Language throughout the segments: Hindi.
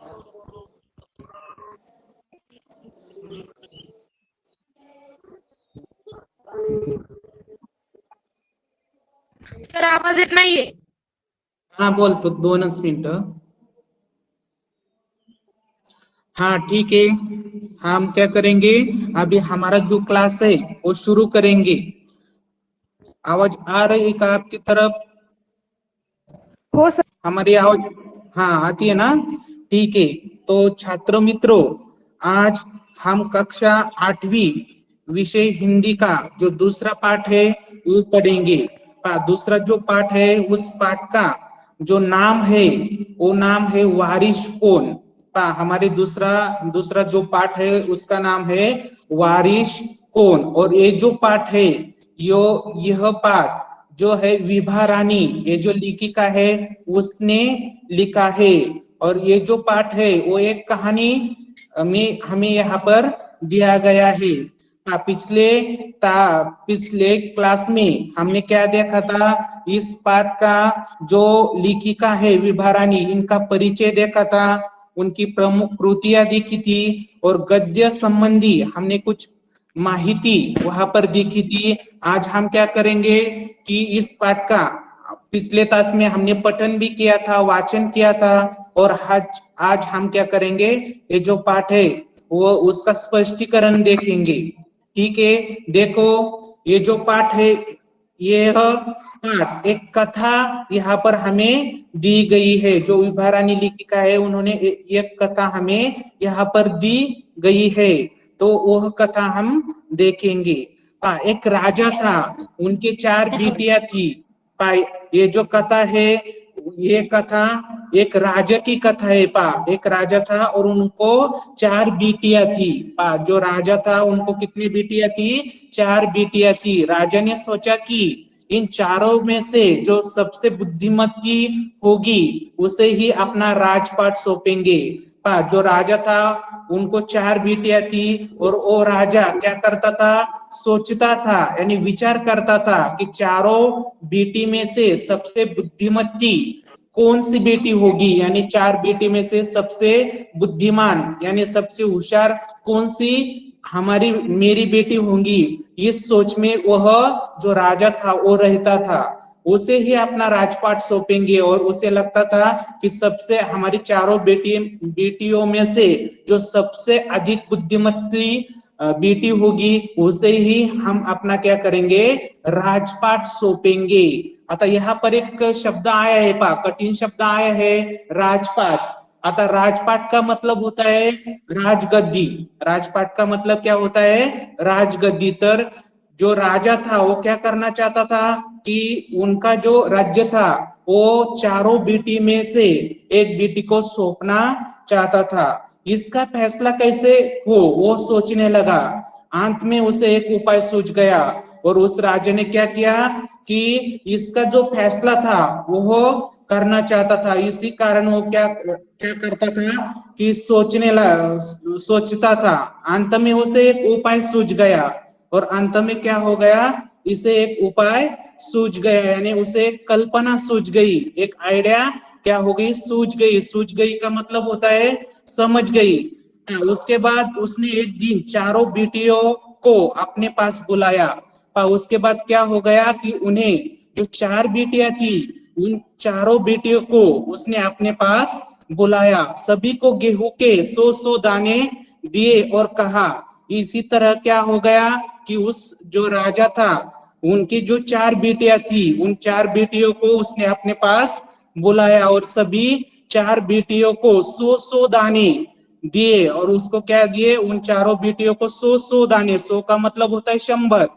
सर आवाज येत नाहीये. हाँ बोलतो 2च मिनिटं. हाँ ठीक है, हम क्या करेंगे, अभी हमारा जो क्लास है वो शुरू करेंगे. आवाज आ रही है का आपकी तरफ? हो सर. हमारी आवाज हाँ आती है ना? ठीक है. तो छात्र मित्रों, आज हम कक्षा 8वीं विषय हिंदी का जो दूसरा पाठ है वो पढ़ेंगे. दूसरा जो पाठ है उस पाठ का जो नाम है वो नाम है वारिश कौन. हमारे दूसरा जो पाठ है उसका नाम है वारिश कौन. और ये जो पाठ है यह पाठ जो है विभा रानी, ये जो लेखिका है उसने लिखा है. और ये जो पाठ है वो एक कहानी में हमें यहाँ पर दिया गया है. पिछले क्लास में हमने क्या देखा था, इस पाठ का जो लेखिका है विभा रानी, इनका परिचय देखा था, उनकी प्रमुख कृतियां देखी थी और गद्य संबंधी हमने कुछ माहिती वहां पर देखी थी. आज हम क्या करेंगे कि इस पाठ का पिछले तास में हमने पठन भी किया था, वाचन किया था, और आज हम क्या करेंगे, ये जो पाठ है वो उसका स्पष्टीकरण देखेंगे. ठीक है, देखो ये जो पाठ है, यह पाठ एक कथा यहाँ पर हमें दी गई है. जो विभा रानी लेखिका है उन्होंने एक कथा हमें यहाँ पर दी गई है. तो वह कथा हम देखेंगे. एक राजा था, उनके 4 बेटियां थी. ये जो कथा है, ये कथा एक राजा की कथा है. एक राजा था और उनको 4 बेटियां थी. जो राजा था उनको कितनी बेटियां थी? 4 बेटियां थी. राजा ने सोचा कि इन चारों में से जो सबसे बुद्धिमती होगी उसे ही अपना राजपाट सौंपेंगे. जो राजा था उनको 4 बेटियां थी और वो राजा क्या करता था, सोचता था यानी विचार करता था कि चारों बेटी में से सबसे बुद्धिमती कौन सी बेटी होगी, यानी 4 बेटी में से सबसे बुद्धिमान यानी सबसे होशियार कौन सी मेरी बेटी होंगी. इस सोच में वह जो राजा था वो रहता था, उसे ही अपना राजपाट सौंपेंगे. और उसे लगता था कि सबसे हमारी चारों बेटियों में से जो सबसे अधिक बुद्धिमती बेटी होगी उसे ही हम अपना क्या करेंगे, राजपाट सौंपेंगे. आता यहाँ पर एक शब्द आया है, कठिन शब्द आया है, राजपाट. आता राजपाट का मतलब होता है राजगद्दी. राजपाट का मतलब क्या होता है? राजगद्दी. तर जो राजा था वो क्या करना चाहता था कि उनका जो राज्य था वो चारों बेटी में से एक बेटी को सौंपना चाहता था. इसका फैसला कैसे हो वो सोचने लगा. अंत में उसे एक उपाय सूझ गया और उस राजा ने क्या किया कि इसका जो फैसला था वो करना चाहता था. इसी कारण वो क्या करता था कि सोचता था. अंत में उसे एक उपाय सूझ गया और अंत में क्या हो गया, इसे एक उपाय सूझ गया यानी उसे एक कल्पना सूझ गई, एक आइडिया क्या हो गई, सूझ गई. सूझ गई का मतलब होता है समझ गई. उसके बाद उसने एक दिन चारों बेटियों को अपने पास बुलाया. उसके बाद क्या हो गया कि उन्हें जो 4 बेटियां थी उन चारों बेटियों को उसने अपने पास बुलाया. सभी को गेहूं के 100-100 दाने दिए और कहा. इसी तरह क्या हो गया कि उस जो राजा था उनकी जो 4 बेटियां थी उन 4 बेटियों को उसने अपने पास बुलाया और सभी 4 बेटियों को 100-100 दाने दिए. और उसको क्या दिए, उन चारों बेटियों को 100-100 दाने, 100 का मतलब होता है 100,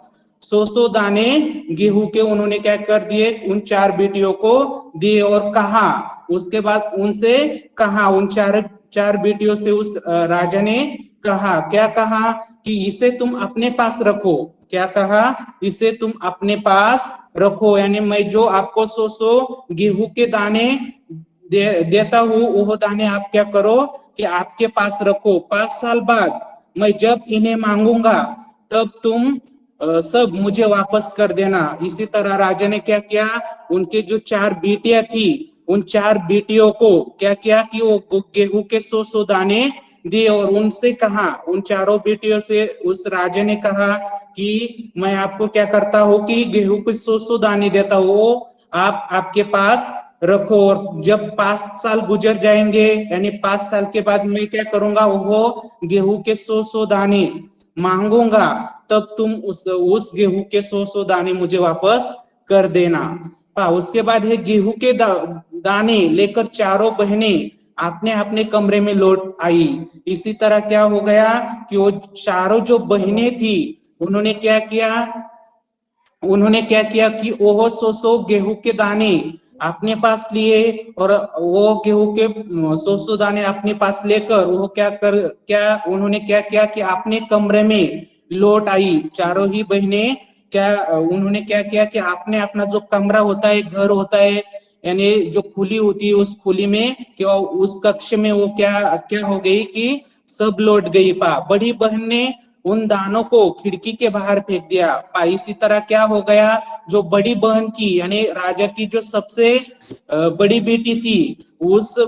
100-100 दाने गेहूं के उन्होंने क्या कर दिए, उन 4 बेटियों को दिए और कहा. उसके बाद उनसे कहा, उन चार बेटियों से उस राजा ने कहा, क्या कहा कि इसे तुम अपने पास रखो. क्या कहा, इसे तुम अपने पास रखो यानी मैं जो आपको 100-100 गेहूं के दाने देता हूँ वो दाने आप क्या करो कि आपके पास रखो. 5 साल बाद मैं जब इन्हें मांगूंगा तब तुम सब मुझे वापस कर देना. इसी तरह राजा ने क्या किया, उनके जो 4 बेटियां थी उन 4 बेटियों को क्या किया कि वो गेहूं के 100 दाने दिए और उनसे कहा, उन चारों बेटियों से उस राजा ने कहा कि मैं आपको क्या करता हूँ कि गेहूं के 100 दाने देता हूँ, वो आप आपके पास रखो और जब 5 साल गुजर जाएंगे यानी 5 साल के बाद मैं क्या करूंगा, वो गेहूं के 100 दाने मांगूंगा, तब तुम उस गेहूं के 100 दाने मुझे वापस कर देना। उसके बाद है गेहूं के दाने लेकर चारों बहनें अपने अपने कमरे में लौट आई। इसी तरह क्या हो गया कि वो चारों जो बहनें थी उन्होंने क्या किया कि वो 100 गेहूं के दाने अपने पास लिए और वो गेहूं के 100 दाने अपने पास लेकर वो उन्होंने क्या किया कि अपने कमरे में लौट आई। चारों ही बहनें उन्होंने क्या किया कि आपने अपना जो कमरा होता है, घर होता है, यानी जो खुली होती है, उस खुली में क्या उस कक्ष में वो क्या क्या हो गई कि सब लौट गई। बड़ी बहन ने उन दानों को खिड़की के बाहर फेंक दिया। इसी तरह क्या हो गया, जो बड़ी बहन थी यानी राजा की जो सबसे बड़ी बेटी थी, उस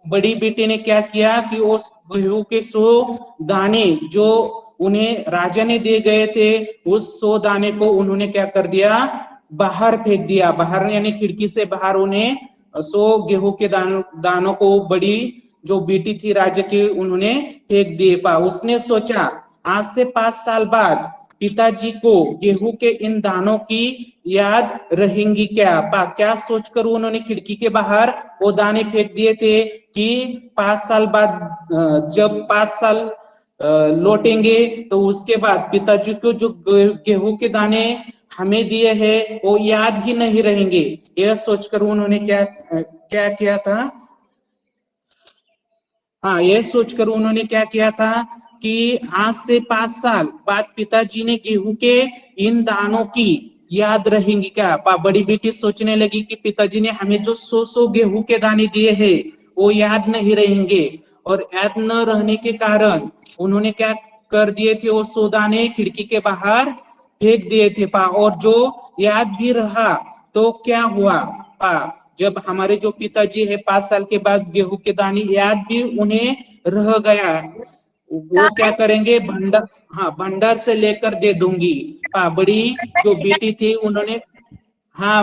बड़ी बेटी ने क्या किया कि उस गेहूं के 100 दाने जो उन्हें राजा ने दे गए थे, उस 100 दाने को उन्होंने क्या कर दिया, बाहर फेंक दिया। बाहर यानी खिड़की से बाहर उन्हें 100 गेहूं के दानों को बड़ी जो बेटी थी राजा की, उन्होंने फेंक दिए। उसने सोचा आज से 5 साल बाद पिताजी को गेहूं के इन दानों की याद रहेंगी क्या सोचकर उन्होंने खिड़की के बाहर वो दाने फेंक दिए थे कि 5 साल बाद जब 5 साल लौटेंगे तो उसके बाद पिताजी को जो गेहूं के दाने हमें दिए हैं वो याद ही नहीं रहेंगे। यह सोचकर उन्होंने क्या क्या किया था, यह सोचकर उन्होंने क्या किया था कि आज से 5 साल बाद पिताजी ने गेहूं के इन दानों की याद रहेंगी बड़ी बेटी सोचने लगी कि पिताजी ने हमें जो 100 गेहूं के दाने दिए हैं वो याद नहीं रहेंगे, और याद न रहने के कारण उन्होंने क्या कर दिए थे, वो 100 दाने खिड़की के बाहर फेंक दिए थे। और जो याद भी रहा तो क्या हुआ, जब हमारे जो पिताजी है 5 साल के बाद गेहूं के दाने याद भी उन्हें रह गया, वो क्या करेंगे, भंडार से लेकर दे दूंगी। बड़ी जो बेटी थी उन्होंने,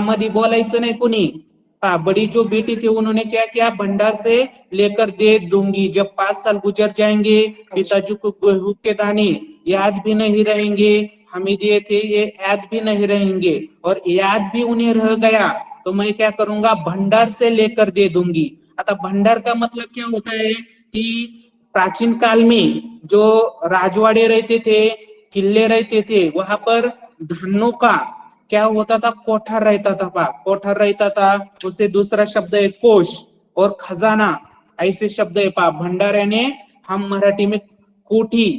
मधी बोलायचं नाही कुणी, बड़ी जो बेटी थी उन्होंने क्या किया, भंडार से लेकर दे दूंगी। जब 5 साल गुजर जाएंगे पिताजी को गेहूं के दाने याद भी नहीं रहेंगे, हमें दिए थे ये याद भी नहीं रहेंगे, और याद भी उन्हें रह गया तो मैं क्या करूंगा, भंडार से लेकर दे दूंगी। आता भंडार का मतलब क्या होता है कि प्राचीन काल में जो राजवाड़े रहते थे, किले रहते थे, वहां पर धानों का क्या होता था, कोठार रहता था। कोठार रहता था, उससे दूसरा शब्द है कोष और खजाना, ऐसे शब्द है। भंडार यानी हम मराठी में कोठी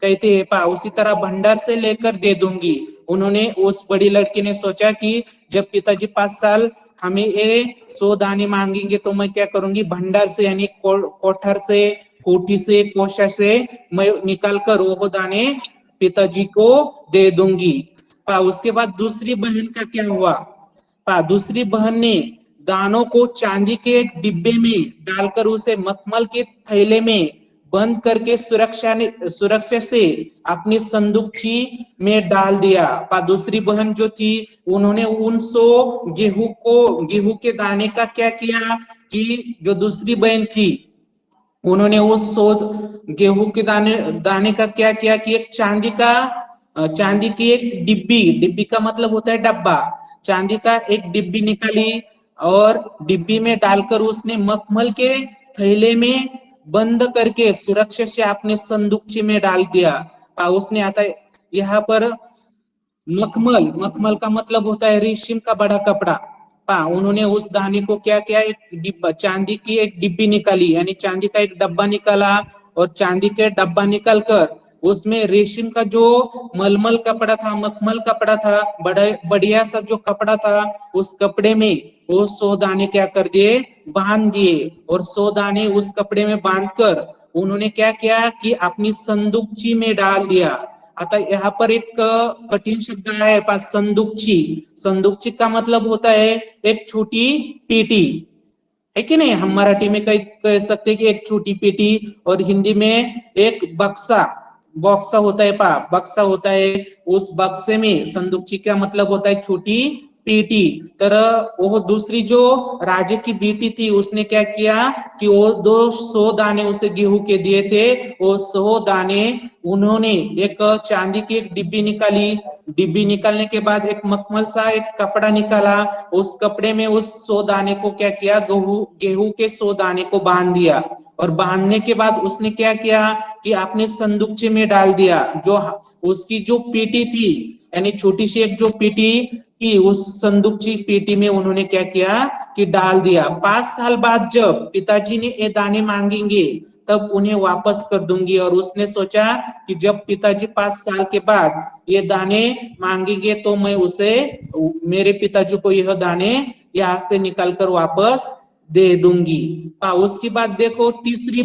कहते हैं। उसी तरह भंडार से लेकर दे दूंगी। उन्होंने, उस बड़ी लड़की ने सोचा कि जब पिताजी 5 साल हमें ये 100 दाने मांगेंगे तो मैं क्या करूंगी, भंडार से यानी कोठार से, कोठी से, कोषा से मैं निकाल कर वो दाने पिताजी को दे दूंगी। उसके बाद दूसरी बहन का क्या हुआ, दूसरी बहन ने दानों को चांदी के एक डिब्बे में डालकर उसे मखमल के थैले में बंद करके सुरक्षा से अपनी संदूकची में डाल दिया। दूसरी बहन जो थी उन्होंने उन 100 गेहूं के दाने का क्या किया कि जो दूसरी बहन थी उन्होंने उस 100 गेहूं के दाने का क्या किया कि एक चांदी की एक डिब्बी का मतलब होता है डब्बा, चांदी का एक डिब्बी निकाली और डिब्बी में डालकर उसने मखमल के थैले में बंद करके सुरक्षा से अपने संदूकची में डाल दिया। उसने आता यहाँ पर मखमल का मतलब होता है रेशम का बड़ा कपड़ा। उन्होंने उस दाने को क्या किया, एक डिब्बा, चांदी की एक डिब्बी निकाली यानी चांदी का एक डब्बा निकाला, और चांदी के डब्बा निकाल कर उसमें रेशम का जो मलमल कपड़ा था, मखमल कपड़ा था, बड़ा बढ़िया सा जो कपड़ा था, उस कपड़े में वो 100 दाने क्या कर दिए, बांध दिए। और 100 दाने उस कपड़े में बांधकर उन्होंने क्या किया कि अपनी संदूकची में डाल दिया। आता यहाँ पर एक कठिन शब्द है पास, संदूकची। संदूकची का मतलब होता है एक छोटी पेटी, है कि नहीं। हम मराठी में कह सकते हैं कि एक छोटी पेटी, और हिंदी में एक बक्सा, बॉक्सा होता है पा, बक्सा होता है। उस बक्से में संदूकची का मतलब होता है छोटी पेटी। तर वो दूसरी जो राजे की बेटी थी उसने क्या किया कि वो 200 दाने उसे गेहूं के दिए थे। वो 100 दाने उन्होंने एक चांदी की एक डिब्बी निकाली। डिब्बी निकालने के बाद एक मखमल सा एक कपड़ा निकाला। उस कपड़े में उस 100 दाने को क्या किया, गेहूं गेहूं के 100 दाने को बांध दिया। और बांधने के बाद उसने क्या किया कि अपने संदूकचे में डाल दिया। जो उसकी जो पेटी थी, यानी छोटी सी एक जो पेटी की, उस संदूकची पेटी में उन्होंने क्या किया कि डाल दिया। 5 साल बाद जब पिताजी ने ये दाने मांगेंगे तब उन्हें वापस कर दूंगी। और उसने सोचा कि जब पिताजी 5 साल के बाद ये दाने मांगेंगे तो मैं उसे, मेरे पिताजी को यह दाने यहाँ से निकाल कर वापस दे दूंगी। उसके बाद देखो तीसरी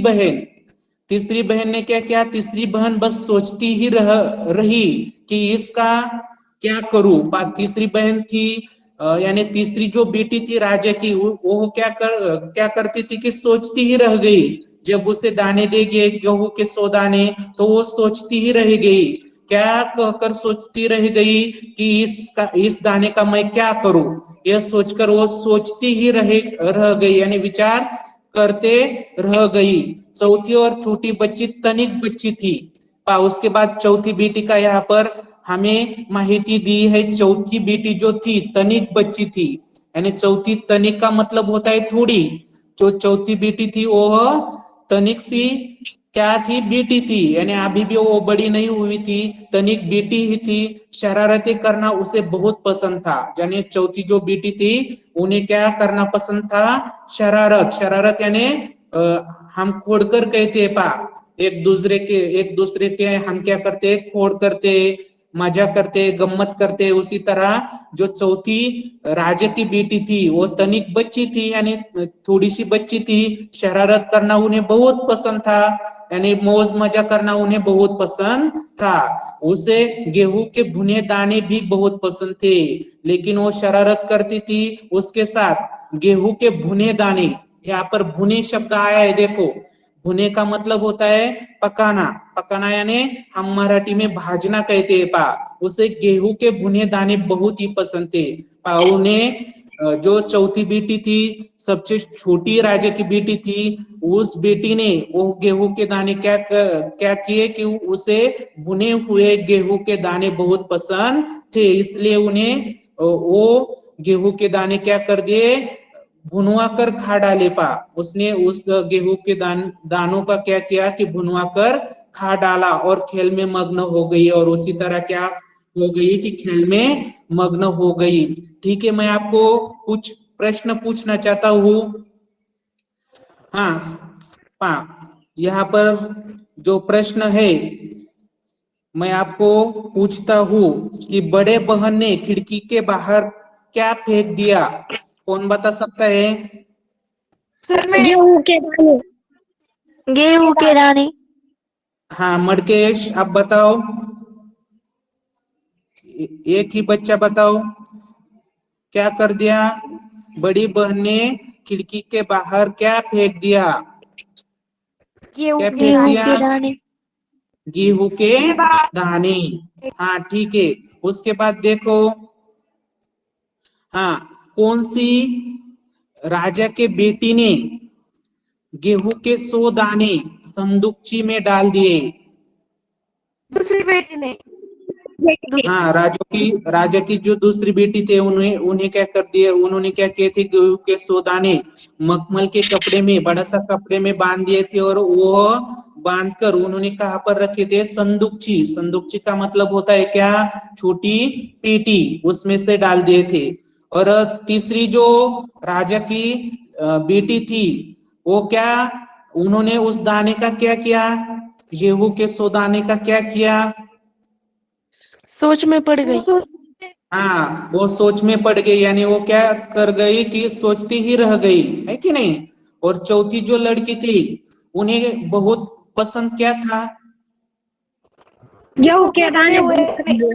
बहन ने क्या किया। तीसरी बहन बस सोचती ही रही कि इसका क्या करूं। तीसरी बहन थी, यानी तीसरी जो बेटी थी राजा की, वो क्या करती थी कि सोचती ही रह गई। जब उसे दाने देंगे गेहूं के 100 दाने, तो वो सोचती ही रह गई। क्या कहकर सोचती रह गई कि इस दाने का मैं क्या करूं। यह सोचकर वो सोचती ही रह गई, यानी विचार करते रह गई। चौथी और छोटी बच्ची तनिक बच्ची थी। उसके बाद चौथी बेटी का यहाँ पर हमें माहिती दी है। चौथी बेटी जो थी तनिक बच्ची थी, यानी चौथी, तनिक का मतलब होता है थोड़ी। जो चौथी बेटी थी वो तनिक सी क्या थी, बेटी थी, यानी अभी भी वो बड़ी नहीं हुई थी, तनिक बेटी ही थी। शरारतें करना उसे बहुत पसंद था। यानी चौथी जो बेटी थी उन्हें क्या करना पसंद था, शरारत यानी हम खोड़कर कहते हैं एक दूसरे के हम क्या करते, खोड़ करते, मजा करते, गम्मत करते। उसी तरह जो चौथी राजा की बेटी थी वो तनिक बच्ची थी, यानी थोड़ी सी बच्ची थी। शरारत करना उन्हें बहुत पसंद था, यानी मौज मजा करना उन्हें बहुत पसंद था। उसे गेहूं के भुने दाने भी बहुत पसंद थे, लेकिन वो शरारत करती थी उसके साथ गेहूं के भुने दाने। यहाँ पर भुने शब्द आया है, देखो भुने का मतलब होता है पकाना। पकाना यानी हम मराठी में भाजना कहते हैं उसे गेहूं के भुने दाने बहुत ही पसंद थे। उन्हें जो चौथी बेटी थी, सबसे छोटी राजा की बेटी थी, उस बेटी ने वो गेहूं के दाने क्या किए कि उसे भुने हुए गेहूं के दाने बहुत पसंद थे। इसलिए उन्हें वो गेहूं के दाने क्या कर दिए, भुनवा कर खा डाले। उसने उस गेहूं के दानों का क्या किया कि भुनवा कर खा डाला और खेल में मग्न हो गई। और उसी तरह क्या हो गई कि खेल में मग्न हो गई। ठीक है, मैं आपको कुछ प्रश्न पूछना चाहता हूँ। हाँ यहाँ पर जो प्रश्न है मैं आपको पूछता हूँ कि बड़े बहन ने खिड़की के बाहर क्या फेंक दिया। कौन बता सकता है। सर मैं गेहूं के दाने। गेहूं के दाने। हाँ मड़केश, आप बताओ, एक ही बच्चा बताओ क्या कर दिया। बड़ी बहन ने खिड़की के बाहर क्या फेंक दिया। गेहूं क्या के फेंक गेहूं दिया, के दाने। गेहूं के के बाद दाने। हाँ ठीक है, उसके बाद देखो, हाँ कौन सी राजा के बेटी ने गेहूं के 100 दाने संदूकची में डाल दिए। दूसरी बेटी ने। हाँ राजा की जो दूसरी बेटी थे उन्हें उन्हें क्या कर दिया, उन्होंने क्या किए थे, गेहूं के 100 दाने मखमल के कपड़े में, बड़ा सा कपड़े में बांध दिए थे। और वो बांध कर उन्होंने कहाँ पर रखे थे, संदूकची। संदूकची का मतलब होता है क्या, छोटी पेटी, उसमें से डाल दिए थे। और तीसरी जो राजा की बेटी थी वो क्या, उन्होंने उस दाने का क्या किया, गेहूं के 100 दाने का क्या किया, सोच में पड़ गई। हाँ वो सोच में पड़ गई, यानी वो क्या कर गई कि सोचती ही रह गई, है कि नहीं। और चौथी जो लड़की थी उन्हें बहुत पसंद क्या था, गेहूं गेहूं के के भुने दाने हुए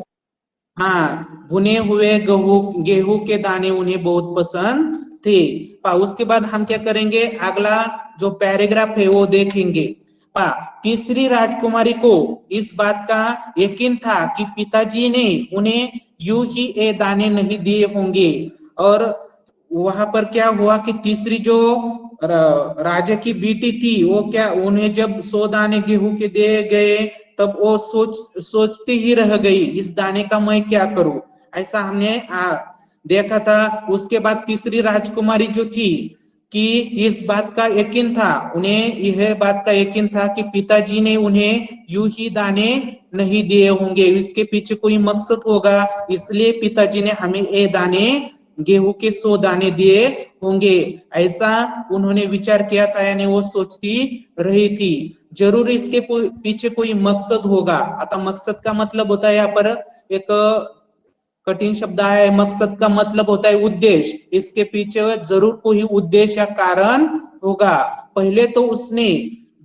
हाँ भुने हुए गेहूं के दाने उन्हें बहुत पसंद थे। उसके बाद हम क्या करेंगे, अगला जो पैराग्राफ है वो देखेंगे। तीसरी राजकुमारी को इस बात का यकीन था कि पिताजी ने उन्हें यूं ही ये दाने नहीं दिए होंगे। और वहां पर क्या हुआ कि तीसरी जो राजा की बेटी थी वो क्या, उन्हें जब 100 दाने गेहूं के दिए गए तब वो सोचती ही रह गई, इस दाने का मैं क्या करूं। ऐसा हमने देखा था। उसके बाद तीसरी राजकुमारी जो थी कि इस बात का यकीन था, उन्हें यह बात का यकीन था कि पिताजी ने उन्हें यूं ही दाने नहीं दिए होंगे, इसके पीछे कोई मकसद होगा, इसलिए पिताजी ने हमें ये दाने, गेहूं के 100 दाने दिए होंगे, ऐसा उन्होंने विचार किया था। यानी वो सोचती रही थी जरूर इसके पीछे कोई मकसद होगा। अतः मकसद का मतलब होता है यहाँ पर एक कठिन शब्द है। मकसद का मतलब होता है उद्देश्य, इसके पीछे जरूर कोई उद्देश्य या कारण होगा। पहले तो उसने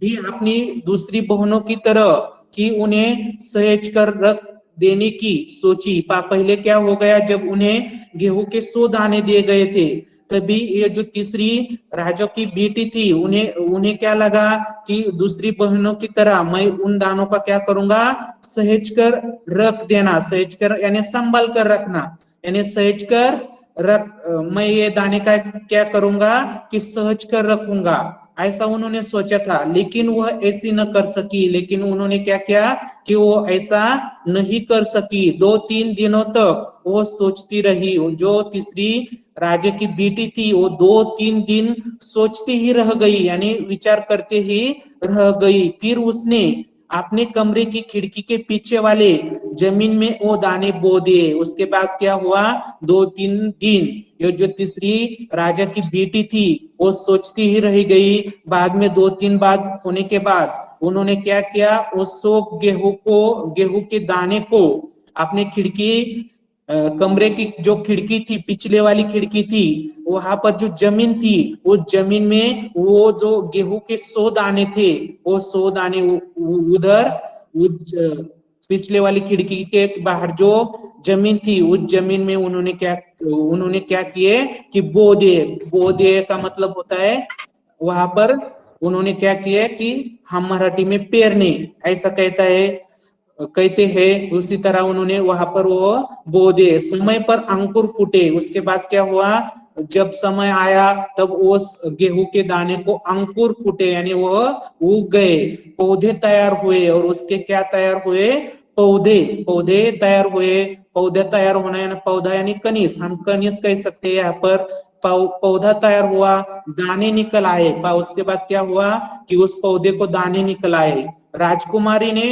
भी अपनी दूसरी बहनों की तरह कि उन्हें सहेज कर रख देने की सोची। पहले क्या हो गया, जब उन्हें गेहूं के 100 दाने दिए गए थे तभी ये जो तीसरी राजा की बेटी थी उन्हें क्या लगा कि दूसरी बहनों की तरह मैं उन दानों का क्या करूंगा, सहेज कर रख देना। सहेज कर यानी संभाल कर रखना, यानी सहेज कर रख, मैं ये दाने का क्या करूंगा कि सहज कर रखूंगा, ऐसा उन्होंने सोचा था। लेकिन वह ऐसी न कर सकी। लेकिन उन्होंने क्या किया कि वो ऐसा नहीं कर सकी। 2-3 दिनों तक वो सोचती रही। जो तीसरी राजा की बेटी थी वो 2-3 दिन सोचती ही रह गई, यानी विचार करते ही रह गई। फिर उसने अपने कमरे की खिड़की के पीछे वाले जमीन में वो दाने बो दिए। उसके बाद क्या हुआ, 2-3 दिन ये जो तीसरी राजा की बेटी थी वो सोचती ही रह गई। बाद में 2-3 बार होने के बाद उन्होंने क्या किया, उस गेहूं के दाने को अपने खिड़की कमरे की जो खिड़की थी, पिछले वाली खिड़की थी, वहां पर जो जमीन थी उस जमीन में वो जो गेहूं के 100 दाने थे वो 100 दाने उधर पिछले वाली खिड़की के बाहर जो जमीन थी उस जमीन में उन्होंने क्या किए कि बो दिए का मतलब होता है वहां पर उन्होंने क्या किया कि हम मराठी में पेरने ऐसा कहते हैं। उसी तरह उन्होंने वहां पर वो बो दिए, समय पर अंकुर फूटे। उसके बाद क्या हुआ, जब समय आया तब उस गेहूं के दाने को अंकुर फूटे, यानी वो उग गए, पौधे तैयार हुए। और उसके क्या तैयार हुए, पौधे तैयार हुए। पौधे तैयार होना यानी पौधा यानी कनिस, हम कनिस कह सकते हैं यहाँ पर। पौधा तैयार हुआ, दाने निकल आए। उसके बाद क्या हुआ कि उस पौधे को दाने निकल आए। राजकुमारी ने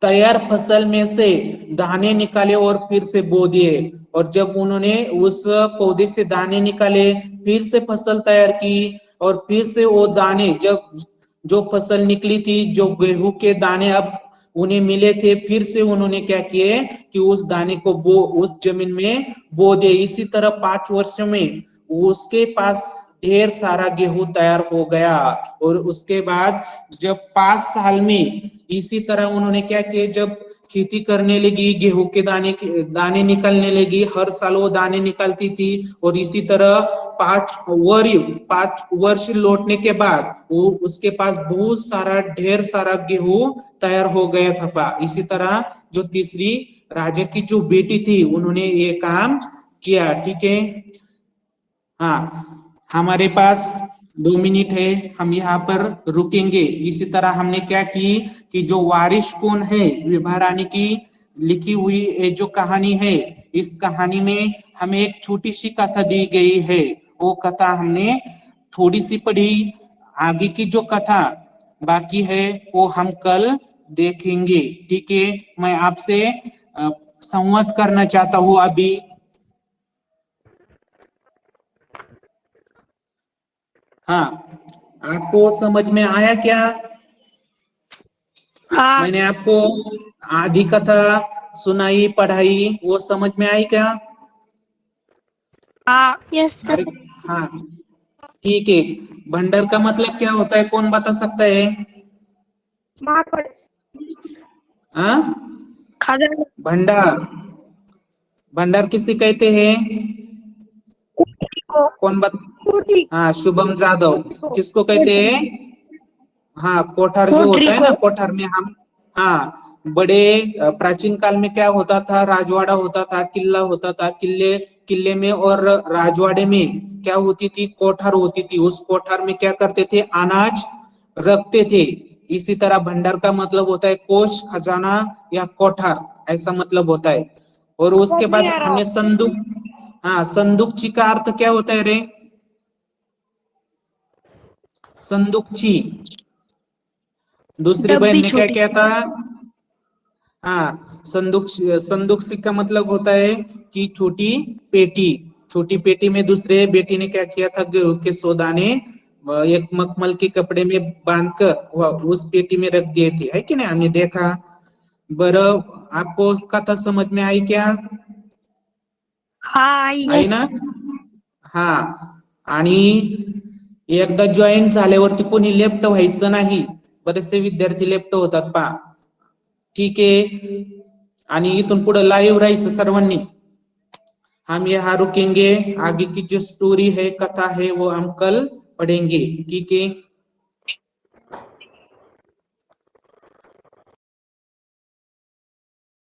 तैयार फसल में से दाने निकाले और फिर से बो दिए। और जब उन्होंने उस पौधे से दाने निकाले, फिर से फसल तैयार की, और फिर से वो दाने, जब जो फसल निकली थी, जो गेहूं के दाने अब उन्हें मिले थे, फिर से उन्होंने क्या किए कि उस दाने को उस जमीन में बो दिए। इसी तरह 5 वर्ष में उसके पास ढेर सारा गेहूं तैयार हो गया। और उसके बाद जब 5 साल में इसी तरह उन्होंने क्या किया, जब खेती करने लगी, गेहूं के दाने निकलने लगी, हर साल वो दाने निकलती थी। और इसी तरह 5 वर्ष लौटने के बाद वो उसके पास बहुत सारा ढेर सारा गेहूं तैयार हो गया था। इसी तरह जो तीसरी राजा की जो बेटी थी उन्होंने ये काम किया। ठीक है, हाँ, हमारे पास 2 मिनट है, हम यहाँ पर रुकेंगे। इसी तरह हमने क्या की कि जो वारिश कौन है, विभा रानी की लिखी हुई ये जो कहानी है, इस कहानी में हमें एक छोटी सी कथा दी गई है। वो कथा हमने थोड़ी सी पढ़ी, आगे की जो कथा बाकी है वो हम कल देखेंगे। ठीक है, मैं आपसे संवाद करना चाहता हूँ अभी। हाँ, आपको समझ में आया क्या? हाँ। मैंने आपको आधी कथा सुनाई, पढ़ाई, वो समझ में आई क्या? हाँ। यस अरे, सर। हाँ, ठीक है। भंडार का मतलब क्या होता है, कौन बता सकता है? हाँ, भंडार, भंडार किसे कहते हैं? को कौन कोठी हाँ, शुभम जादव। किसको कहते हैं? हाँ, कोठार जो कोठरी होता है ना, को। कोठार में हम, हाँ, बड़े प्राचीन काल में क्या होता था, राजवाड़ा होता था, किला होता था, किले किले में और राजवाड़े में क्या होती थी, कोठार होती थी। उस कोठार में क्या करते थे, अनाज रखते थे। इसी तरह भंडार का मतलब होता है कोष, खजाना या कोठार, ऐसा मतलब होता है। और उसके समझ बाद नहीं आ रहा। हमने संदूक, हाँ, संदूकची का अर्थ क्या होता है रे? संदूकची। दूसरी बहन डब्बी ने क्या छोटी किया था? हाँ, संदूक, संदूक का मतलब होता है कि छोटी पेटी। छोटी पेटी में दूसरे बेटी ने क्या किया था, गेहूं के 100 दाने एक मखमल के कपड़े में बांधकर वह उस पेटी में रख दिए थे, है कि नहीं, हमने देखा। बरं, आपको कथा समझ में आई क्या? हाँ आई यस। ना? हा, आणि एकदा जॉईन झाल्यावरती कोणी लेफ्ट व्हायचं नाही. बरेचसे विद्यार्थी लेफ्ट होतात पहा. ठीक आहे, आणि इथून पुढे लाईव्ह राहायचं सर्वांनी. हम यहाँ रुकेंगे, आगे की जो स्टोरी है, कथा है, वो हम कल पढ़ेंगे. ठीक है.